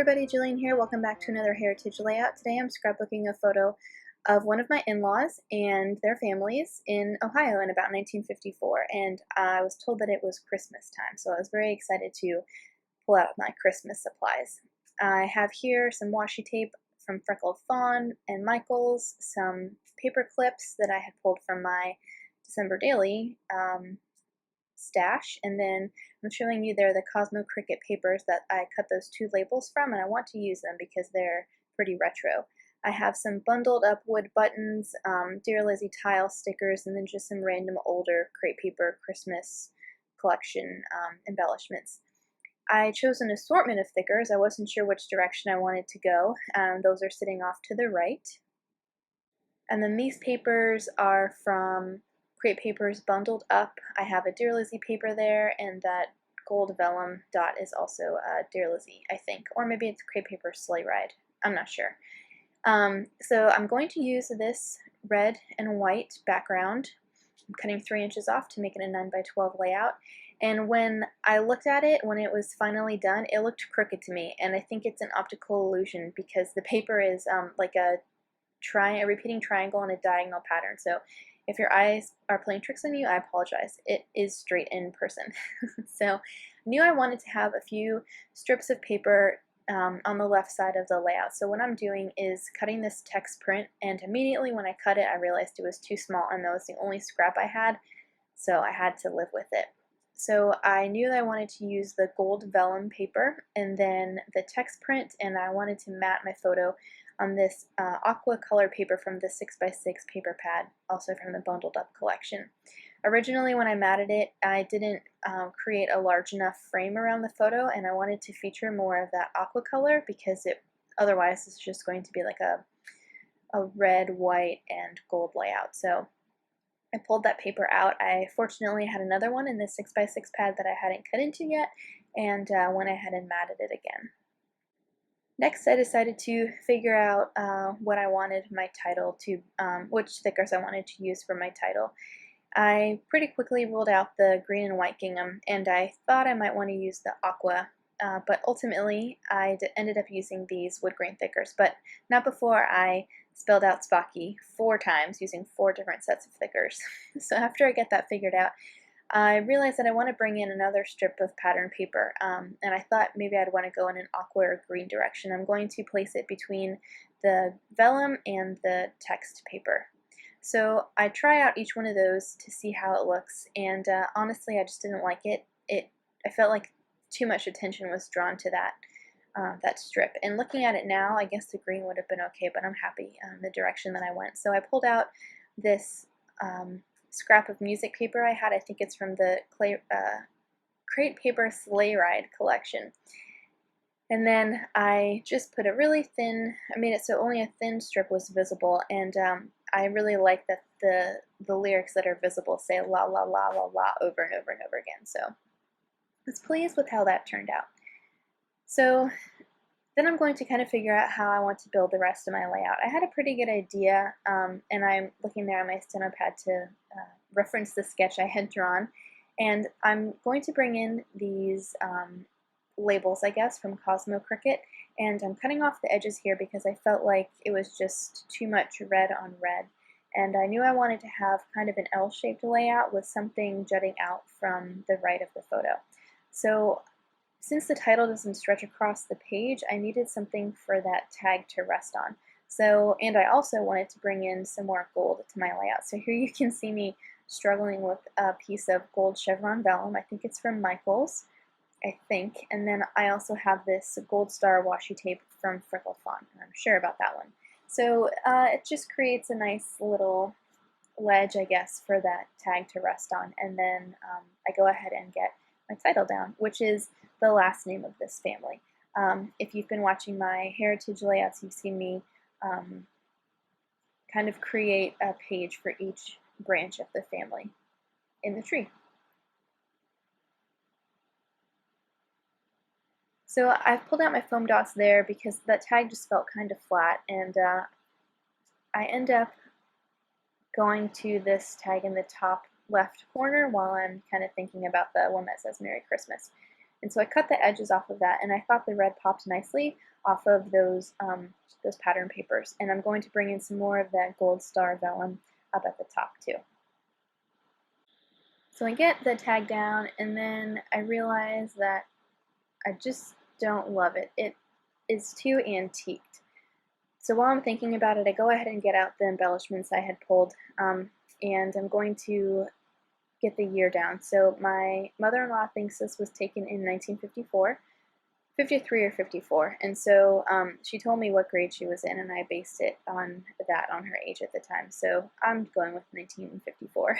everybody, Jillian here. Welcome back to another Heritage Layout. Today I'm scrapbooking a photo of one of my in-laws and their families in Ohio in about 1954, and I was told that it was Christmas time, so I was very excited to pull out my Christmas supplies. I have here some washi tape from Freckled Fawn and Michael's, some paper clips that I had pulled from my December Daily stash, and then I'm showing you there the Cosmo Cricut papers that I cut those two labels from, and I want to use them because they're pretty retro. I have some bundled up wood buttons, Dear Lizzie tile stickers, and then just some random older crepe paper Christmas collection embellishments. I chose an assortment of thickers. I wasn't sure which direction I wanted to go. Those are sitting off to the right. And then these papers are from Crepe Papers Bundled Up. I have a Dear Lizzie paper there, and that gold vellum dot is also Dear Lizzie, I think. Or maybe it's Crepe Paper Sleigh Ride. I'm not sure. So I'm going to use this red and white background. I'm cutting 3 inches off to make it a 9x12 layout. And when I looked at it, when it was finally done, it looked crooked to me. And I think it's an optical illusion because the paper is like a repeating triangle in a diagonal pattern. So if your eyes are playing tricks on you, I apologize. It is straight in person. So I knew I wanted to have a few strips of paper on the left side of the layout. So what I'm doing is cutting this text print, and immediately when I cut it, I realized it was too small, and that was the only scrap I had, so I had to live with it. So I knew that I wanted to use the gold vellum paper and then the text print, and I wanted to mat my photo on this aqua color paper from the 6x6 paper pad, also from the Bundled Up collection. Originally when I matted it, I didn't create a large enough frame around the photo, and I wanted to feature more of that aqua color because otherwise it's just going to be like a red, white, and gold layout. So I pulled that paper out. I fortunately had another one in this 6x6 pad that I hadn't cut into yet, and went ahead and matted it again. Next, I decided to figure out what I wanted my title to, which stickers I wanted to use for my title. I pretty quickly ruled out the green and white gingham, and I thought I might want to use the aqua, but ultimately I ended up using these wood grain thickers, but not before I spelled out Spackey 4 times using 4 different sets of thickers. So after I get that figured out, I realized that I want to bring in another strip of pattern paper, and I thought maybe I'd want to go in an aqua or green direction. I'm going to place it between the vellum and the text paper. So I try out each one of those to see how it looks, and honestly I just didn't like it. I felt like too much attention was drawn to that strip. And looking at it now, I guess the green would have been okay, but I'm happy the direction that I went. So I pulled out this scrap of music paper I had. I think it's from the Crepe Paper Sleigh Ride collection. And then I just put a really thin, I made it so only a thin strip was visible, and I really like that the lyrics that are visible say la la la la la over and over and over again. So I was pleased with how that turned out. So then I'm going to kind of figure out how I want to build the rest of my layout. I had a pretty good idea, and I'm looking there on my steno pad to reference the sketch I had drawn, and I'm going to bring in these labels, I guess, from Cosmo Cricut, and I'm cutting off the edges here because I felt like it was just too much red on red, and I knew I wanted to have kind of an L-shaped layout with something jutting out from the right of the photo. So since the title doesn't stretch across the page, I needed something for that tag to rest on. So, and I also wanted to bring in some more gold to my layout. So here you can see me struggling with a piece of gold chevron vellum. I think it's from Michael's, I think. And then I also have this gold star washi tape from Freckled Fawn, and I'm sure about that one. So it just creates a nice little ledge, I guess, for that tag to rest on. And then I go ahead and get my title down, which is the last name of this family. If you've been watching my heritage layouts, you've seen me kind of create a page for each branch of the family in the tree. So I've pulled out my foam dots there because that tag just felt kind of flat, and I end up going to this tag in the top left corner while I'm kind of thinking about the one that says Merry Christmas. And so I cut the edges off of that, and I thought the red popped nicely off of those pattern papers. And I'm going to bring in some more of that gold star vellum up at the top too. So I get the tag down, and then I realize that I just don't love it. It is too antiqued. So while I'm thinking about it, I go ahead and get out the embellishments I had pulled, and I'm going to get the year down. So my mother-in-law thinks this was taken in 1954, 53 or 54, and so she told me what grade she was in, and I based it on that, on her age at the time. So I'm going with 1954.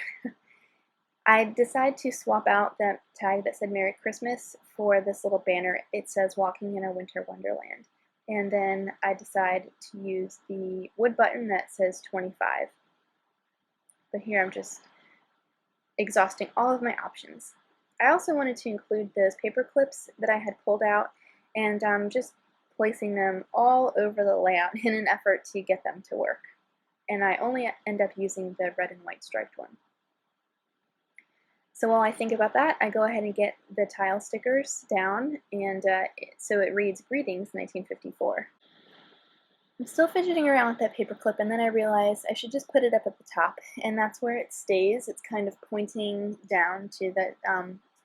I decided to swap out that tag that said Merry Christmas for this little banner. It says Walking in a Winter Wonderland. And then I decide to use the wood button that says 25. But here I'm just exhausting all of my options. I also wanted to include those paper clips that I had pulled out, and I'm just placing them all over the layout in an effort to get them to work. And I only end up using the red and white striped one. So while I think about that, I go ahead and get the tile stickers down, and so it reads Greetings 1954. I'm still fidgeting around with that paper clip, and then I realize I should just put it up at the top, and that's where it stays. It's kind of pointing down to the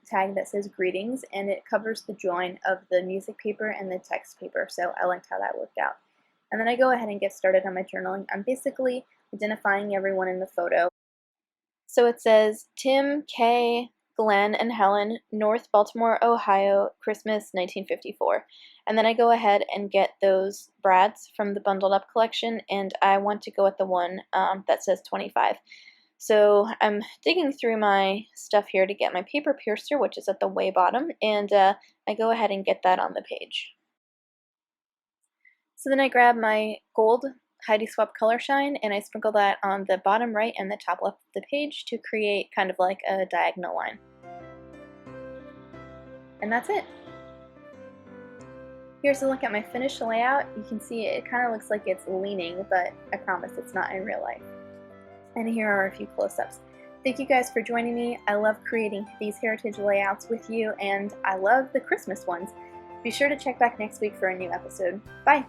tag that says Greetings, and it covers the join of the music paper and the text paper, so I liked how that worked out. And then I go ahead and get started on my journaling. I'm basically identifying everyone in the photo. So it says Tim, Kay, Glenn, and Helen, North Baltimore, Ohio, Christmas 1954. And then I go ahead and get those brads from the Bundled Up collection, and I want to go with the one that says 25. So I'm digging through my stuff here to get my paper piercer, which is at the way bottom, and I go ahead and get that on the page. So then I grab my gold Heidi Swap Color Shine, and I sprinkle that on the bottom right and the top left of the page to create kind of like a diagonal line. And that's it. Here's a look at my finished layout. You can see it kind of looks like it's leaning, but I promise it's not in real life. And here are a few close-ups. Thank you guys for joining me. I love creating these heritage layouts with you, and I love the Christmas ones. Be sure to check back next week for a new episode. Bye!